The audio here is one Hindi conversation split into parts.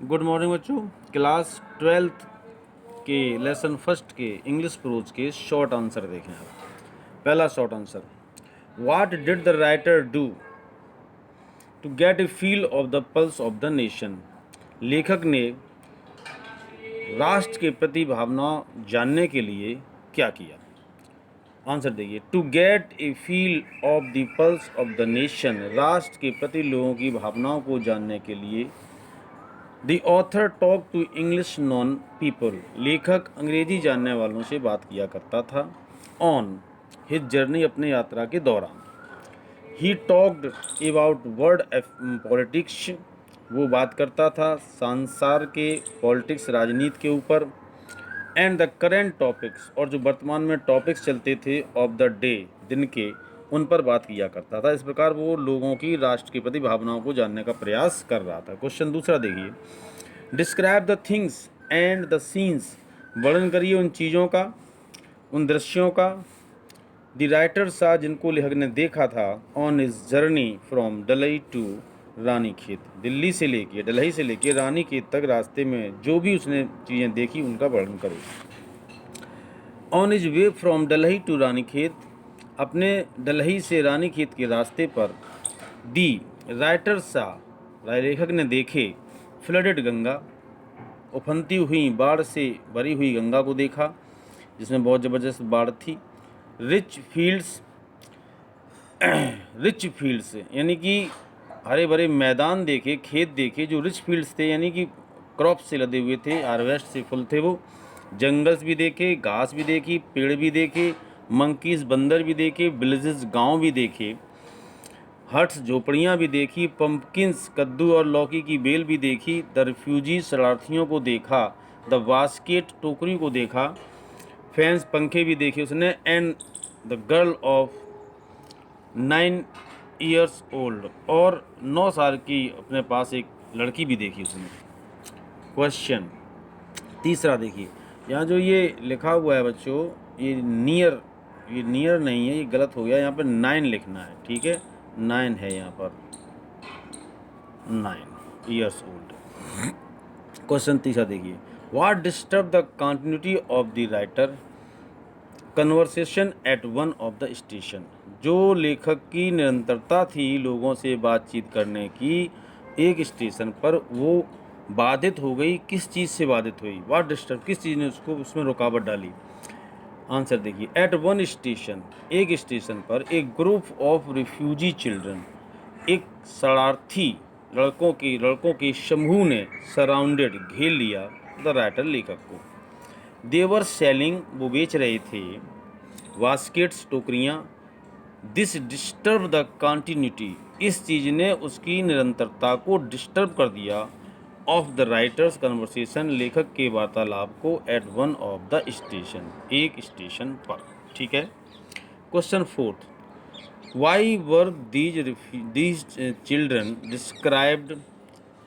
गुड मॉर्निंग बच्चों। क्लास 12th के लेसन फर्स्ट के इंग्लिश प्रोज के शॉर्ट आंसर देखें आप। पहला short answer, what did the writer do to get a feel of the pulse of the nation. लेखक ने राष्ट्र के प्रति भावना जानने के लिए क्या किया। आंसर देखिए, to get a feel of the pulse of the nation, राष्ट्र के प्रति लोगों की भावनाओं को जानने के लिए the author talk to English non people, लेखक अंग्रेजी जानने वालों से बात किया करता था। ऑन हिज जर्नी, अपने यात्रा के दौरान। He talked about world politics, वो बात करता था संसार के पॉलिटिक्स, राजनीति के ऊपर। एंड द करेंट टॉपिक्स, और जो वर्तमान में टॉपिक्स चलते थे ऑफ द डे, दिन के, उन पर बात किया करता था। इस प्रकार वो लोगों की राष्ट्र के प्रति भावनाओं को जानने का प्रयास कर रहा था। क्वेश्चन दूसरा देखिए, describe the things and the scenes, वर्णन करिए उन चीज़ों का, उन दृश्यों का। द राइटर सा, जिनको लेखक ने देखा था, on his journey from Delhi to Ranikhet, Delhi से लेके डलही से लेके रानीखेत तक रास्ते में जो भी उसने चीज़ें देखी उनका वर्णन करो। On his way from Delhi to Ranikhet, अपने डलही से रानीखेत के रास्ते पर। दी राइटर सा, लेखक ने देखे, फ्लडेड गंगा, उफनती हुई बाढ़ से भरी हुई गंगा को देखा, जिसमें बहुत ज़बरदस्त बाढ़ थी। रिच फील्ड्स, रिच फील्ड्स यानी कि हरे भरे मैदान देखे, खेत देखे जो रिच फील्ड्स थे, यानी कि क्रॉप से लदे हुए थे, हार्वेस्ट से फुल थे वो। जंगल्स भी देखे, घास भी देखी, पेड़ भी देखे, मंकीज बंदर भी देखे, विलेजेस गांव भी देखे, हट्स झोपड़ियाँ भी देखी, पंपकिंस कद्दू और लौकी की बेल भी देखी। द रिफ्यूजी शरणार्थियों को देखा, द बास्केट टोकरी को देखा, फैंस पंखे भी देखे उसने। And the girl of 9 years old, और 9 साल की अपने पास एक लड़की भी देखी उसने। क्वेश्चन तीसरा देखिए, यहाँ जो ये लिखा हुआ है बच्चों, ये नियर नहीं है, ये गलत हो गया, यहाँ पर 9 लिखना है, ठीक है, 9 है यहाँ पर, 9 years ओल्ड। क्वेश्चन तीसरा देखिए, what disturb the continuity of the writer conversation at one of the station, जो लेखक की निरंतरता थी लोगों से बातचीत करने की, एक स्टेशन पर वो बाधित हो गई। किस चीज़ से बाधित हुई? व्हाट डिस्टर्ब, किस चीज़ ने उसको उसमें रुकावट डाली? आंसर देखिए, एट वन स्टेशन, एक स्टेशन पर, एक ग्रुप ऑफ रिफ्यूजी चिल्ड्रन, एक शरणार्थी लड़कों के समूह ने सराउंडेड, घेर लिया द राइटर, लेखक को। देवर सेलिंग, वो बेच रहे थे, बास्केट्स टोकरियाँ। दिस डिस्टर्ब द कंटिन्यूटी, इस चीज़ ने उसकी निरंतरता को डिस्टर्ब कर दिया। ऑफ द राइटर्स कन्वर्सेशन, लेखक के वार्तालाप को। At one of the station, एक स्टेशन पर, ठीक है। Question fourth, why were these children described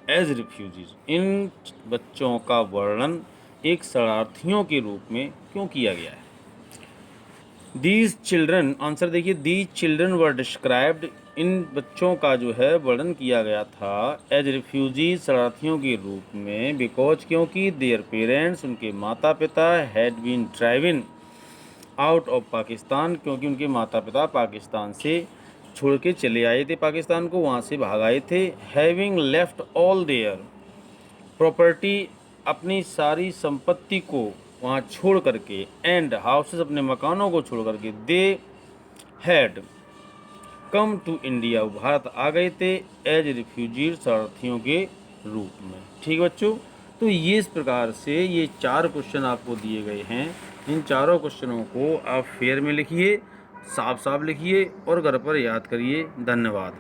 as refugees, इन बच्चों का वर्णन एक शरणार्थियों के रूप में क्यों किया गया है? दीज चिल्ड्रन, आंसर देखिए, दीज चिल्ड्रन वर डिस्क्राइब्ड, इन बच्चों का जो है वर्णन किया गया था एज रिफ्यूजीज, शरणार्थियों के रूप में। बिकॉज, क्योंकि देयर पेरेंट्स, उनके माता पिता, had been driven out of Pakistan, क्योंकि उनके माता पिता पाकिस्तान से छोड़ के चले आए थे, पाकिस्तान को वहाँ से भाग आए थे। Having left all their property, अपनी सारी संपत्ति को वहाँ छोड़ करके, एंड हाउसेस, अपने मकानों को छोड़ करके, they had come to India, भारत आ गए थे, एज रिफ्यूजी, शरणार्थियों के रूप में। ठीक है बच्चों, तो ये इस प्रकार से ये 4 क्वेश्चन आपको दिए गए हैं। इन चारों क्वेश्चनों को आप फेयर में लिखिए, साफ साफ लिखिए और घर पर याद करिए। धन्यवाद।